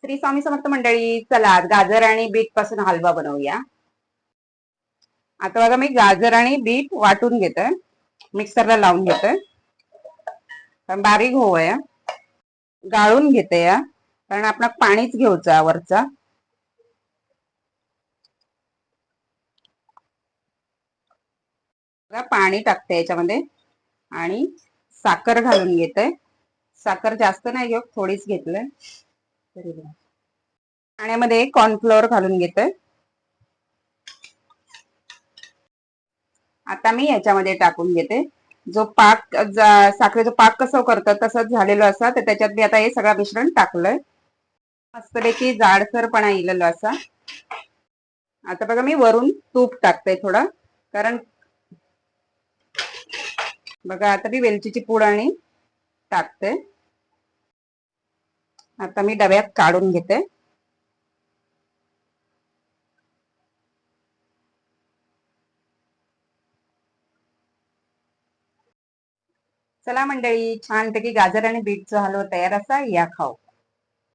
श्री स्वामी समर्थ मंडळी, चला आज गाजर आणि बीट पासून हलवा बनवूया। आता बघा मी गाजर आणि बीट वाटून घेते, मिक्सरला लावून घेते, कारण बारीक होऊया। गाळून घेते या, कारण आपण पाणीच घेऊचा वरचा। पाणी टाकते याच्यामध्ये आणि साखर घालून घेते। साखर जास्त नाही घेऊ, थोडीच घेतलंय। पाण्यामध्ये कॉर्नफ्लोअर घालून घेते। आता मी याच्यामध्ये टाकून घेते जो पाक, साखरेचा पाक कसं करतात तसंच झालेलं असा, तर त्याच्यात मी आता हे सगळं मिश्रण टाकलंय। मस्तपैकी जाडसरपणा येलेला असा। आता बघा मी वरून तूप टाकते थोडं, कारण बघा आता मी वेलचीची पूड आणि टाकते। आता मी डब्यात काढून घेते। चला मंडळी, छानपैकी गाजर आणि बीटचा हलवा तयार असा, या खाऊ।